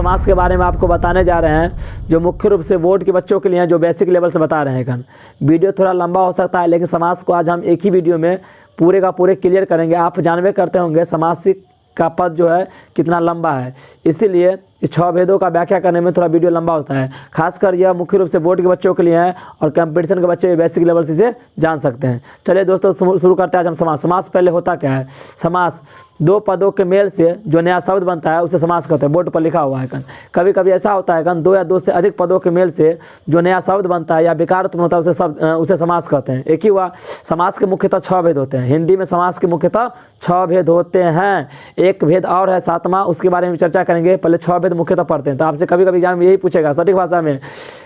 समास के बारे में आपको बताने जा रहे हैं, जो मुख्य रूप से बोर्ड के बच्चों के लिए हैं, जो बेसिक लेवल से बता रहे हैं। वीडियो थोड़ा लंबा हो सकता है, लेकिन समास को आज हम एक ही वीडियो में पूरे का पूरे क्लियर करेंगे। आप जानबे करते होंगे समास का पद जो है कितना लंबा है, इसीलिए इस 6 भेदों का व्याख्या करने में थोड़ा वीडियो लंबा होता है। खासकर यह मुख्य रूप से बोर्ड के बच्चों के लिए है और कंपटीशन के बच्चे बेसिक लेवल से इसे जान सकते हैं। चलिए दोस्तों शुरू करते हैं आज हम समास। समास पहले होता क्या है? समास दो पदों के मेल से जो नया शब्द बनता है उसे समास कहते हैं। बोर्ड पर लिखा हुआ है। कभी कभी ऐसा होता है दो या दो से अधिक पदों के मेल से जो नया शब्द बनता है या विकार उत्पन्न होता है उसे समास कहते हैं। एक ही हुआ। समास के मुख्यतः 6 भेद होते हैं। हिंदी में समास के मुख्यतः 6 भेद होते हैं। एक भेद और है 7वां, उसके बारे में चर्चा करेंगे। पहले 6 भेद मुख्यतः पढ़ते हैं। तो आपसे कभी कभी एग्जाम में यही पूछेगा सटीक भाषा में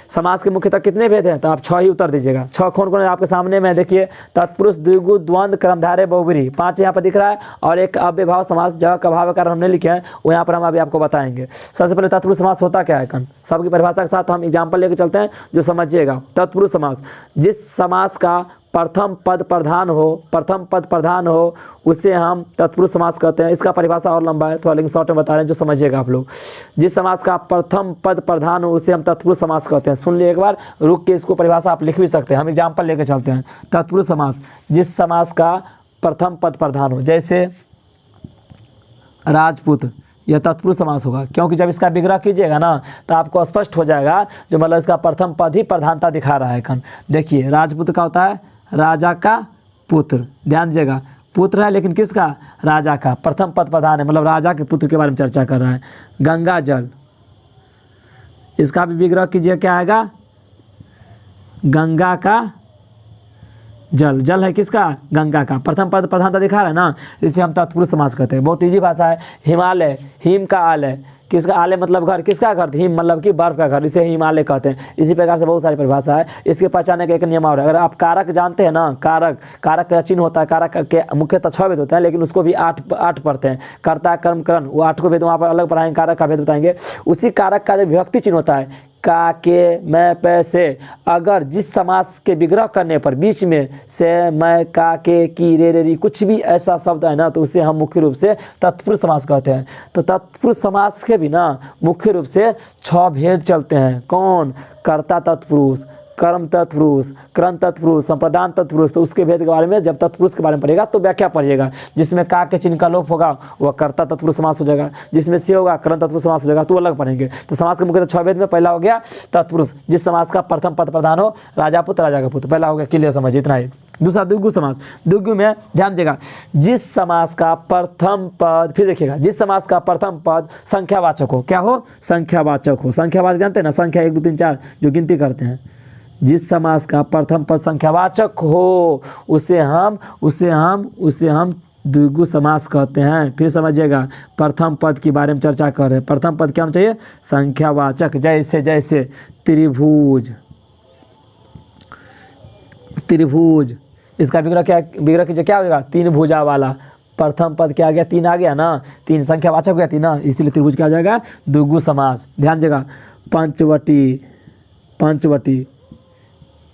समास के मुख्यतः कितने भेद हैं, तो आप 6 ही उत्तर दीजिएगा। 6 कौन कौन है आपके सामने में देखिए। तत्पुरुष, द्विगु, द्वंद्व, कर्मधारय, बहुब्रीहि, 5 यहाँ पर दिख रहा है और एक अव्ययभाव समास जगह का भाव कारण हमने लिखे हैं वो यहाँ पर हम अभी आपको बताएंगे। सबसे पहले तत्पुरुष समास होता क्या है? सबकी परिभाषा के साथ हम एग्जाम्पल लेकर चलते हैं जो समझिएगा। तत्पुरुष समास जिस समास का प्रथम पद प्रधान हो उसे हम तत्पुरुष समास कहते हैं। इसका परिभाषा और लंबा है थोड़ा, लेकिन शॉर्ट में बता रहे हैं जो समझिएगा आप लोग। जिस समास का प्रथम पद प्रधान हो उसे हम तत्पुरुष समास कहते हैं। सुन लिए एक बार, रुक के इसको परिभाषा आप लिख भी सकते हैं। हम एग्जाम्पल लेकर चलते हैं। तत्पुरुष समास जिस समास का प्रथम पद प्रधान हो, जैसे राजपूत, यह तत्पुरुष समास होगा, क्योंकि जब इसका विग्रह कीजिएगा ना तो आपको स्पष्ट हो जाएगा जो मतलब इसका प्रथम पद ही प्रधानता दिखा रहा है। देखिए राजपूत का होता है राजा का पुत्र, ध्यान दीजिएगा, पुत्र है लेकिन किसका? राजा का। प्रथम पद प्रधान है, मतलब राजा के पुत्र के बारे में चर्चा कर रहा है। गंगा जल, इसका भी विग्रह कीजिए, क्या आएगा? गंगा का जल। जल है किसका? गंगा का। प्रथम पद प्रधानता दिखा रहा है ना, इसे हम तत्पुरुष समास कहते हैं। बहुत ईजी भाषा है। हिमालय, हिम का आलय, किसका? आलय मतलब घर, किसका घर? हिम मतलब कि बर्फ का घर, इसे हिमालय कहते हैं। इसी प्रकार से बहुत सारी परिभाषा है। इसके पहचानने का एक नियम और है। अगर आप कारक जानते हैं ना, कारक का चिन्ह होता है। कारक के मुख्यतः 6 भेद होते हैं, लेकिन उसको भी 8 पढ़ते हैं। कर्ता, कर्म, करण, वो 8 को भेद वहाँ पर अलग पढ़ाएंगे, कारक का भेद बताएंगे। उसी कारक का जो विभक्ति चिन्ह होता है का, के, मैं, पे, से, अगर जिस समास के विग्रह करने पर बीच में से, मैं, का, के, की, रे, कुछ भी ऐसा शब्द है ना तो उसे हम मुख्य रूप से तत्पुरुष समास कहते हैं। तो तत्पुरुष समास के भी ना मुख्य रूप से 6 भेद चलते हैं। कौन? कर्ता तत्पुरुष, कर्म तत्पुरुष, करण तत्पुरुष, संप्रदान तत्पुरुष। तो उसके भेद के बारे में जब तत्पुरुष के बारे में पढ़ेगा तो व्याख्या पढ़िएगा। जिसमें का के चिन्ह का लोप होगा वह कर्ता तत्पुरुष समास हो जाएगा, जिसमें से होगा करण तत्पुरुष समास हो जाएगा, तो अलग पढ़ेंगे। तो समास के मुख्य 6 भेद में पहला हो गया तत्पुरुष जिस समास का प्रथम पद प्रधान हो, राजा पुत्र, राजा का पुत्र, पहला हो गया। क्लियर समझिए, इतना ही। दूसरा द्विगु समास। द्विगु में ध्यान दीजिएगा, जिस समास का प्रथम पद, फिर देखिएगा, जिस समास का प्रथम पद संख्यावाचक हो। क्या हो? संख्यावाचक हो। संख्यावाचक जानते हैं ना, संख्या 1 2 3 4 जो गिनती करते हैं। जिस समास का प्रथम पद संख्यावाचक हो उसे हम द्विगु समास कहते हैं। फिर समझिएगा, प्रथम पद के बारे में चर्चा कर रहे हैं। प्रथम पद क्या होना चाहिए? संख्यावाचक। जैसे त्रिभुज, इसका विग्रह कीजिए, क्या होगा? 3 भुजा वाला। प्रथम पद क्या आ गया? 3 आ गया ना, 3 संख्यावाचक हो गया 3 ना, इसलिए त्रिभुज क्या आ जाएगा? द्विगु समास। ध्यान दीजिएगा, पंचवटी,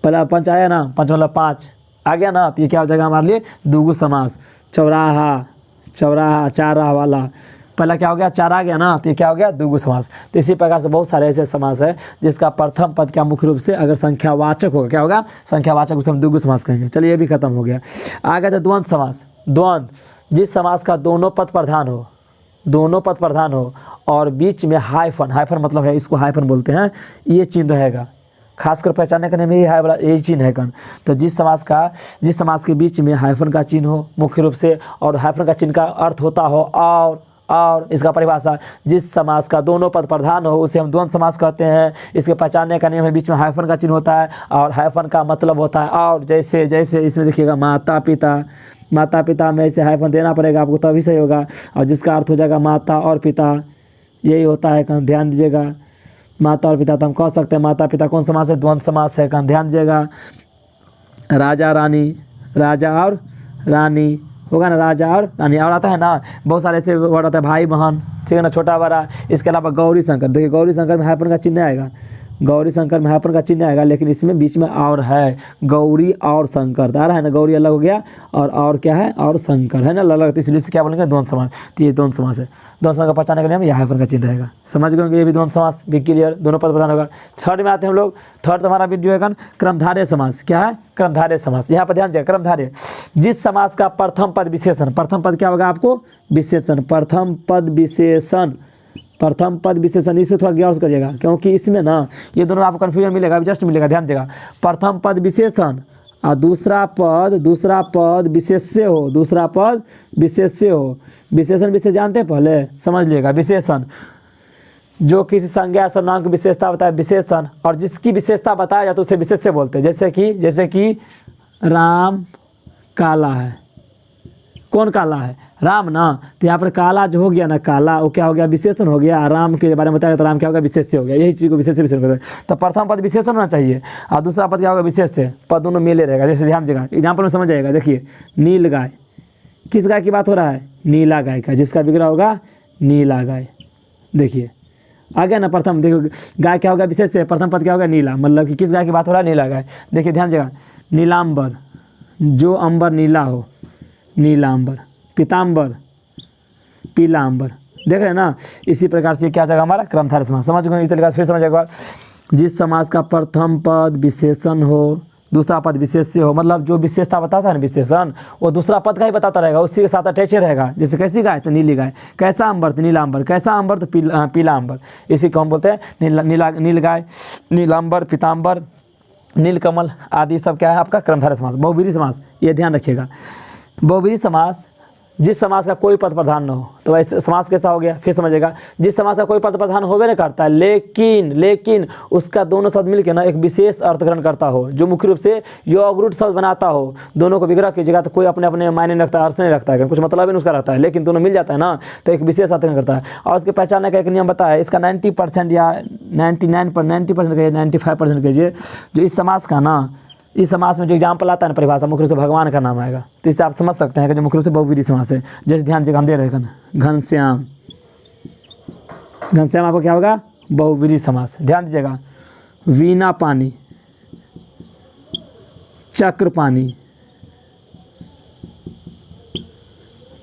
पहला 5 आया ना, 5 मतलब 5 आ गया ना, तो ये क्या हो जाएगा हमारे लिए? द्विगु समास। चौराहा, 4 राह वाला, पहला क्या हो गया? 4 आ गया ना, तो ये क्या हो गया? द्विगु समास। तो इसी प्रकार से बहुत सारे ऐसे समास है जिसका प्रथम पद क्या मुख्य रूप से अगर संख्यावाचक होगा, क्या होगा? संख्यावाचक, उसे हम द्विगु समास कहेंगे। चलिए ये भी खत्म हो गया। आगे तो द्वंद्व समास। द्वंद्व जिस समास का दोनों पद प्रधान हो और बीच में हाइफन मतलब है, इसको हाइफन बोलते हैं, ये चिन्ह रहेगा। खासकर पहचानने करने में यही चिन्ह है। तो जिस समास के बीच में हाइफन का चिन्ह हो मुख्य रूप से, और हाइफन का चिन्ह का अर्थ होता हो और इसका परिभाषा, जिस समास का दोनों पद प्रधान हो उसे हम द्वंद्व समास कहते हैं। इसके पहचानने का नियम है, बीच में हाइफन का चिन्ह होता है और हाइफन का मतलब होता है और। जैसे इसमें देखिएगा, माता पिता में ऐसे हाइफन देना पड़ेगा आपको, तभी सही होगा, और जिसका अर्थ हो जाएगा माता और पिता, यही होता है। ध्यान दीजिएगा, माता और पिता तो हम कह सकते हैं। माता पिता कौन समास है? द्वंद्व समास है। ध्यान दीजिएगा, राजा और रानी होगा ना, राजा और रानी। और आता है ना बहुत सारे ऐसे वर्ड आता है, भाई बहन, ठीक है ना, छोटा बड़ा। इसके अलावा गौरी शंकर, देखिए गौरी शंकर में हाइफन का चिन्ह आएगा। गौरी शंकर में हाइफन का चिन्ह आएगा, लेकिन इसमें बीच में और है, गौरी और शंकर आ रहा है ना, गौरी अलग हो गया और क्या है, और शंकर है ना अलग, इसलिए से क्या बोलेंगे, द्वंद्व समास। तो ये द्वंद्व समास है। द्वंद्व समास का पहचानने के लिए हम यहाँ हाइफन का चिन्ह रहेगा, समझ गए ये भी द्वंद्व समास भी क्लियर, दोनों पद प्रधान होगा। थर्ड में आते हैं हम लोग, थर्ड हमारा वीडियो है क्रमधारय समास। क्या है, क्रमधारय समास। यहाँ पर ध्यान दीजिए, क्रमधारय जिस समास का प्रथम पद विशेषण, प्रथम पद क्या होगा आपको, विशेषण, प्रथम पद विशेषण, प्रथम पद विशेषण, इसमें थोड़ा गौर करिएगा क्योंकि इसमें ना ये दोनों आपको कन्फ्यूजन मिलेगा, जस्ट मिलेगा, ध्यान देगा। प्रथम पद विशेषण और दूसरा पद विशेष्य हो, दूसरा पद विशेष्य हो। विशेषण विशेष जानते हैं, पहले समझ लीजिएगा। विशेषण जो किसी संज्ञा सर्वनाम की विशेषता बताए विशेषण, और जिसकी विशेषता बताया जाए तो उसे विशेष्य बोलते हैं। जैसे कि राम काला है, कौन काला है, राम ना, तो यहाँ पर काला जो हो गया ना, काला वो क्या हो गया, विशेषण हो गया। राम के बारे में बताया तो राम क्या होगा, विशेष्य हो गया। यही चीज़ को विशेष्य कहते हैं। तो प्रथम पद विशेषण होना चाहिए और दूसरा पद क्या होगा, विशेष्य। पद दोनों मेले रहेगा। जैसे ध्यान देगा, एग्जाम्पल में समझ जाएगा। देखिए, नील गाय, किस गाय की बात हो रहा है, नीला गाय का, जिसका विग्रह होगा नीला गाय। देखिए आ गया ना, प्रथम देखो गाय क्या होगा, विशेष्य, प्रथम पद क्या होगा, नीला, मतलब कि किस गाय की बात हो रहा है, नीला गाय। देखिए ध्यान देगा, नीलांबर, जो अंबर नीला हो, नीलांबर। पीतांबर, पीला अंबर। देख रहे हैं ना, इसी प्रकार से क्या जाएगा हमारा, क्रमधारय समास। समझ गए, इस तरीके से फिर समझ एक बार। जिस समास का प्रथम पद विशेषण हो, दूसरा पद विशेष्य हो, मतलब जो विशेषता बताता है ना विशेषण, वो दूसरा पद का ही बताता रहेगा, उसी के साथ अटैच रहेगा। जैसे कैसी गाय, तो नीली गाय। कैसा अंबर, तो नीला अंबर। कैसा अंबर, तो पीला अंबर। इसी को हम बोलते हैं नील गाय, नीलांबर, पीतांबर, नीलकमल आदि सब क्या है आपका, क्रमधारय समास। बहुव्रीहि समास, ये ध्यान रखिएगा। बहुव्रीहि समास जिस समास का कोई पद प्रधान न हो, तो ऐसे समास कैसा हो गया, फिर समझिएगा। जिस समास का कोई पद प्रधान होवे नहीं करता है, लेकिन उसका दोनों शब्द मिलकर ना एक विशेष अर्थ ग्रहण करता हो, जो मुख्य रूप से योगरूढ़ शब्द बनाता हो। दोनों को विग्रह कीजिएगा तो कोई अपने अपने मायने नहीं रखता, अर्थ नहीं रखता है, कुछ मतलब ही उसका रहता है, लेकिन दोनों मिल जाता है ना, तो एक विशेष अर्थ ग्रहण करता है। और उसके पहचानने का एक नियम बताया, इसका 90% या 90% कहिए, 95% कहिए, जो इस समास का ना, इस समास में जो एग्जाम्पल आता है ना, परिभाषा मुख्य रूप से भगवान का नाम आएगा। तो इससे आप समझ सकते हैं कि जो मुख्य रूप से बहुव्रीहि समास है। जैसे ध्यान से हम दे रहे हैं घनश्याम, घनश्याम आपको क्या होगा, बहुव्रीहि समास। ध्यान दीजिएगा। वीणा पानी, चक्र पानी,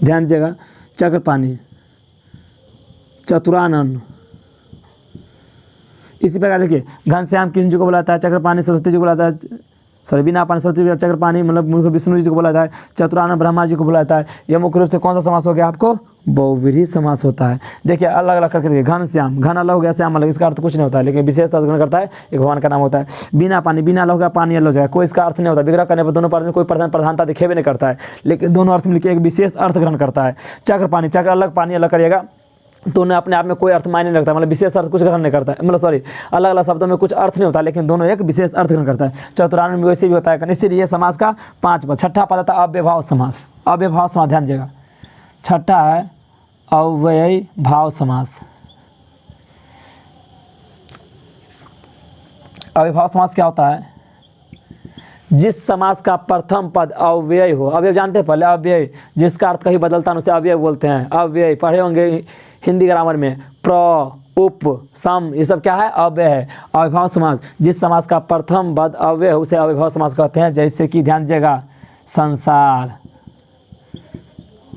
ध्यान दीजिएगा, चक्र पानी, चतुरानन। इसी प्रकार देखिए, घनश्याम कृष्ण जी को बुलाता है, चक्र पानी सरस्वती जी को बुलाता है, सॉरी वीणा पानी सरस्वती, चक्र पानी मतलब विष्णु जी को बुलाता है, चतुरानन ब्रह्मा जी को बुलाता है। यह मुख्य रूप से कौन सा समास हो गया आपको, बहुव्रीहि समास होता है। देखिए अलग अलग करके देखिए, घनश्याम, घन अलग हो गया, श्याम अलग, इसका अर्थ कुछ नहीं होता है, लेकिन विशेष अर्थ ग्रहण करता है, एक भगवान का नाम होता है। वीणा पानी, वीणा अलग हो गया, पानी अलग हो जाएगा, कोई इसका अर्थ नहीं होता। विग्रह करने पर दोनों पद में कोई प्रधानता दिखेबे नहीं करता है, लेकिन दोनों अर्थ मिलकर एक विशेष अर्थ ग्रहण करता है। चक्र पानी, चक्र अलग, पानी अलग करिएगा, दोनों अपने आप में कोई अर्थ मायने नहीं रखता, मतलब विशेष अर्थ कुछ ग्रहण नहीं करता है, मतलब सॉरी अलग अलग शब्दों में कुछ अर्थ नहीं होता, लेकिन दोनों एक विशेष अर्थ ग्रहण करता है। चतुरानन में वैसे भी होता है। इसीलिए समास का 5 पद। छठा पद आता है अव्ययभाव समास। अव्ययभाव समास ध्यान दीजिएगा, छठा है अव्ययभाव समास। अव्ययभाव समास क्या होता है, जिस समास का प्रथम पद अव्यय हो। अव्यय जानते हैं पहले, अव्यय जिसका अर्थ कहीं बदलता है उसे अव्यय बोलते हैं। अव्यय पढ़े होंगे हिंदी ग्रामर में, प्र, उप, सम, ये सब क्या है, अव्यय है। अव्ययभाव समास जिस समास का प्रथम पद अव्यय हो उसे अव्ययभाव समास कहते हैं। जैसे कि ध्यान दीजिएगा, संसार,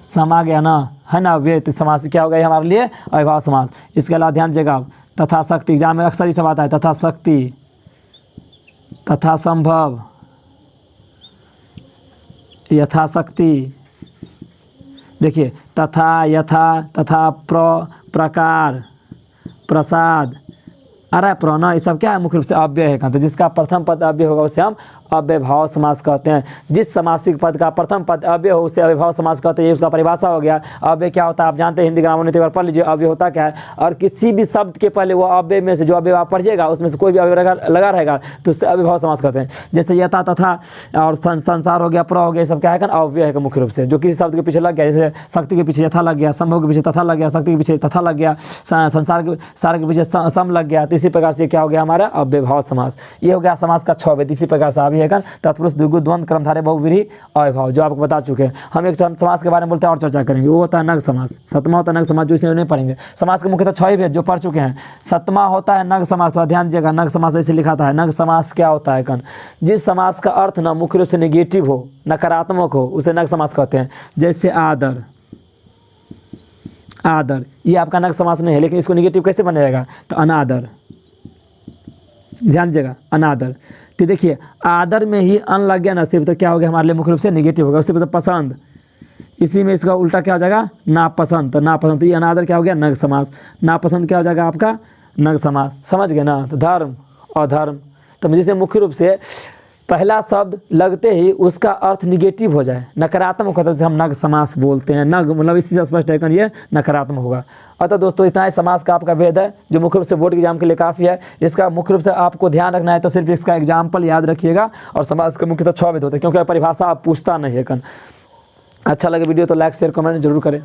समा गया ना, है ना, अव्यय, तो समास क्या हो गया हमारे लिए, अव्ययभाव समास। इसके अलावा ध्यान दीजिएगा, तथा शक्ति, एग्जाम में अक्सर ही सब आता है, तथा शक्ति, तथा संभव, यथाशक्ति। देखिए तथा, यथा, तथा, प्रकार, प्रसाद, अरे प्रणय, ये सब क्या है, मुख्य रूप से अव्यय है। तो जिसका प्रथम पद अव्यय होगा उसे हम अव्ययभाव समास कहते हैं। जिस समासिक पद का प्रथम पद अव्यय हो उसे अव्ययभाव समास कहते हैं। ये उसका परिभाषा हो गया। अव्यय क्या होता है आप जानते हैं, हिंदी ग्रामर में, तो एक बार पढ़ लीजिए अव्यय होता क्या है। और किसी भी शब्द के पहले वो अव्यय में से जो अव्यय आप पढ़िएगा उसमें से कोई भी अव्यय लगा रहेगा तो उससे अव्ययभाव समास कहते हैं। जैसे यथा, तथा और संसार हो गया, प्र हो गया, सब क्या है, अव्यय है मुख्य रूप से, जो किसी शब्द के पीछे लग गया। जैसे शक्ति के पीछे यथा लग गया, संभव के पीछे तथा लग गया, शक्ति के पीछे तथा लग गया, संसार के पीछे सम लग गया। तो इसी प्रकार से क्या हो गया हमारा अव्ययभाव समास। ये हो गया समास का 6 वेद। इसी प्रकार से अभी है कन तत्पुरुष द्विगु द्वंद्व कर्मधारय बहुव्रीहि अव्ययभाव, जो आपको बता चुके हैं। हम एक समास के बारे में बोलते हैं और चर्चा करेंगे, वो होता है नग समास। सतमा होता है नग समास, जो इसे नहीं पढ़ेंगे। समास के मुख्यतः 6 भेद जो पढ़ चुके हैं। सतमा होता है नग समास, तो ध्यान दीजिएगा, नग समास ऐसे लिखा था। नग समास क्या होता है कन? जिस समास का अर्थ ना मुख्य रूप से नेगेटिव हो, नकारात्मक हो, उसे नग समास कहते हैं। जैसे आदर, आदर ये आपका नग समास नहीं है, लेकिन इसको नेगेटिव कैसे बनेगा? तो अनादर, ध्यान दीजिएगा, अनादर। तो देखिए आदर में ही अन लग गया ना सिर्फ, तो क्या हो गया हमारे लिए मुख्य रूप से नेगेटिव होगा। उससे मतलब पसंद, इसी में इसका उल्टा क्या हो जाएगा? नापसंद। तो नापसंद, तो ये अनादर क्या हो गया? नग समास। नापसंद क्या हो जाएगा आपका? नग समास। समझ गए ना? तो धर्म, अधर्म, तो जिसे मुख्य रूप से पहला शब्द लगते ही उसका अर्थ निगेटिव हो जाए, नकारात्मक होता है, जैसे हम नग समास बोलते हैं। नग मतलब इसी से स्पष्ट है कि ये नकारात्मक होगा। अतः दोस्तों इतना ही समास का आपका भेद है, जो मुख्य रूप से बोर्ड एग्जाम के लिए काफ़ी है। इसका मुख्य रूप से आपको ध्यान रखना है, तो सिर्फ इसका एग्जाम्पल याद रखिएगा। और समास के मुख्यतः 6 भेद होते हैं, क्योंकि परिभाषा आप पूछता नहीं है कन। अच्छा लगे वीडियो तो लाइक शेयर कमेंट जरूर करें।